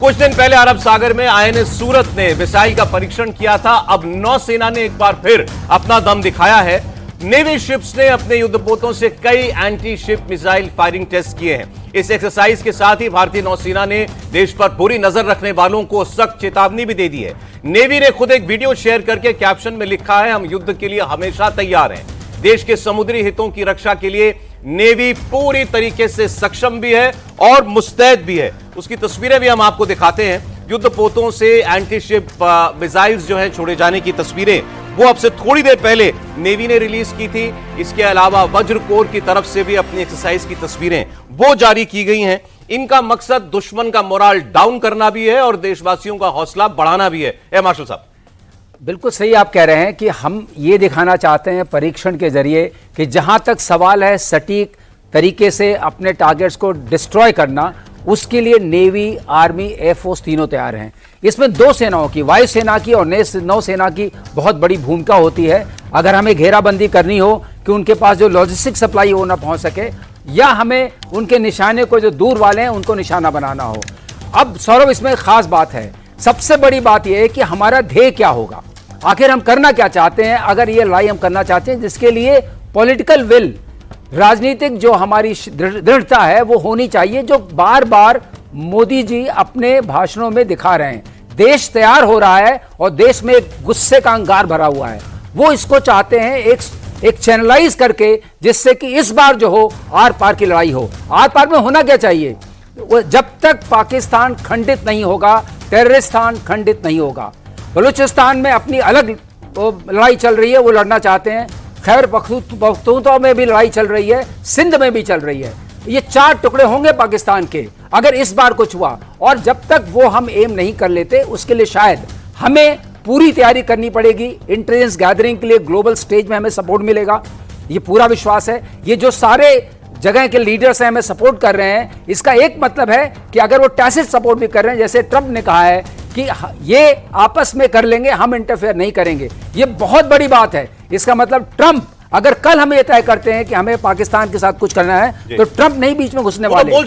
कुछ दिन पहले अरब सागर में आईएनएस सूरत ने मिसाइल का परीक्षण किया था। अब नौसेना ने एक बार फिर अपना दम दिखाया है। नेवी शिप्स ने अपने युद्धपोतों से कई anti ship missile firing test किए हैं। इस एक्सरसाइज के साथ ही भारतीय नौसेना ने देश पर पूरी नजर रखने वालों को सख्त चेतावनी भी दे दी है। नेवी ने खुद एक वीडियो शेयर करके कैप्शन में लिखा है, हम युद्ध के लिए हमेशा तैयार हैं। देश के समुद्री हितों की रक्षा के लिए नेवी पूरी तरीके से सक्षम भी है और मुस्तैद भी है। उसकी तस्वीरें भी हम आपको दिखाते हैं। युद्धपोतों से एंटी शिप मिसाइल्स जो है छोड़े जाने की तस्वीरें वो अब से थोड़ी देर पहले नेवी ने रिलीज की थी। इसके अलावा वज्र कोर की तरफ से भी अपनी एक्सरसाइज की तस्वीरें वो जारी की गई हैं। इनका मकसद दुश्मन का मोराल डाउन करना भी है और देशवासियों का हौसला बढ़ाना भी है। मार्शल साहब, बिल्कुल सही आप कह रहे हैं कि हम ये दिखाना चाहते हैं परीक्षण के जरिए कि जहां तक सवाल है सटीक तरीके से अपने टारगेट्स को डिस्ट्रॉय करना, उसके लिए नेवी, आर्मी, एयरफोर्स तीनों तैयार हैं। इसमें दो सेनाओं की, वायुसेना की और नौसेना की बहुत बड़ी भूमिका होती है। अगर हमें घेराबंदी करनी हो कि उनके पास जो लॉजिस्टिक सप्लाई हो ना पहुंच सके, या हमें उनके निशाने को जो दूर वाले हैं उनको निशाना बनाना हो। अब सौरभ, इसमें खास बात है, सबसे बड़ी बात यह है कि हमारा ध्येय क्या होगा, आखिर हम करना क्या चाहते हैं। अगर ये लड़ाई हम करना चाहते हैं जिसके लिए पॉलिटिकल विल, राजनीतिक जो हमारी दृढ़ता है वो होनी चाहिए, जो बार बार मोदी जी अपने भाषणों में दिखा रहे हैं। देश तैयार हो रहा है और देश में एक गुस्से का अंगार भरा हुआ है। वो इसको चाहते हैं एक चैनलाइज करके, जिससे कि इस बार जो हो आर पार की लड़ाई हो। आर पार में होना क्या चाहिए, जब तक पाकिस्तान खंडित नहीं होगा, टेररिस्तान खंडित नहीं होगा। बलूचिस्तान में अपनी अलग लड़ाई चल रही है, वो लड़ना चाहते हैं। खैबर पख्तूनख्वा में भी लड़ाई चल रही है, सिंध में भी चल रही है। ये चार टुकड़े होंगे पाकिस्तान के अगर इस बार कुछ हुआ। और जब तक वो हम एम नहीं कर लेते, उसके लिए शायद हमें पूरी तैयारी करनी पड़ेगी। इंटेलिजेंस गैदरिंग के लिए ग्लोबल स्टेज में हमें सपोर्ट मिलेगा, ये पूरा विश्वास है। ये जो सारे जगह के लीडर्स हैं हमें सपोर्ट कर रहे हैं, इसका एक मतलब है कि अगर वो टैसिट सपोर्ट भी कर रहे हैं, जैसे ट्रंप ने कहा है कि ये आपस में कर लेंगे, हम इंटरफेयर नहीं करेंगे, ये बहुत बड़ी बात है। इसका मतलब ट्रंप अगर कल हमें तय करते हैं कि हमें पाकिस्तान के साथ कुछ करना है, तो ट्रंप नहीं बीच में घुसने वाले। बोल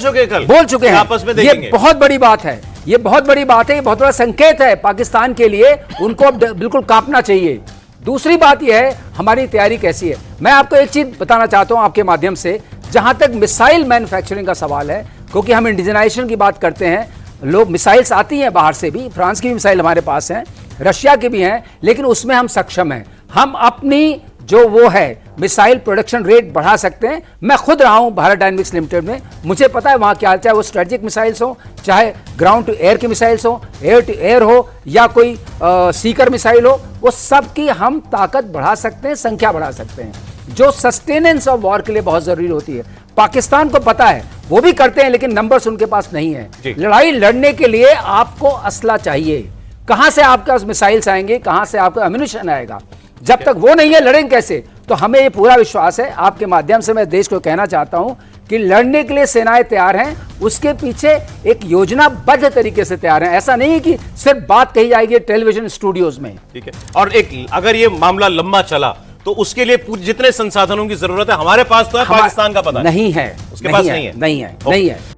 चुके हैं आपस में। ये बहुत बड़ी बात है, ये बहुत बड़ी बात है, ये बहुत बड़ा संकेत है पाकिस्तान के लिए। उनको अब बिल्कुल कांपना चाहिए। दूसरी बात यह है हमारी तैयारी कैसी है। मैं आपको एक चीज बताना चाहता हूं आपके माध्यम से, जहां तक मिसाइल मैन्युफैक्चरिंग का सवाल है, क्योंकि हम इंडिजनाइजेशन की बात करते हैं, लोग मिसाइल्स आती हैं बाहर से भी, फ्रांस की भी मिसाइल हमारे पास हैं, रशिया की भी हैं, लेकिन उसमें हम सक्षम हैं। हम अपनी जो वो है मिसाइल प्रोडक्शन रेट बढ़ा सकते हैं। मैं खुद रहा हूं भारत डायनेमिक्स लिमिटेड में, मुझे पता है वहां क्या, चाहे वो स्ट्रेटेजिक मिसाइल्स हो, चाहे ग्राउंड टू एयर की मिसाइल्स हो, एयर टू एयर हो, या कोई सीकर मिसाइल हो, वो सब की हम ताकत बढ़ा सकते हैं, संख्या बढ़ा सकते हैं, जो सस्टेनेंस ऑफ वॉर के लिए बहुत जरूरी होती है। पाकिस्तान को पता है, वो भी करते हैं, लेकिन नंबर्स उनके पास नहीं है। लड़ाई लड़ने के लिए आपको असला चाहिए। कहां से आपके पास मिसाइल्स आएंगे, कहां से आपका एम्युनिशन आएगा, जब तक वो नहीं है लड़ेंगे कैसे। तो हमें ये पूरा विश्वास है। आपके माध्यम से मैं देश को कहना चाहता हूं कि लड़ने के लिए सेनाएं तैयार हैं, उसके पीछे एक योजनाबद्ध तरीके से तैयार हैं। ऐसा नहीं है कि सिर्फ बात कही जाएगी टेलीविजन स्टूडियोज में। ठीक है। और एक अगर ये मामला लंबा चला तो उसके लिए जितने संसाधनों की जरूरत है हमारे पास तो है, पाकिस्तान का पता नहीं है, उसके पास नहीं है। नहीं है।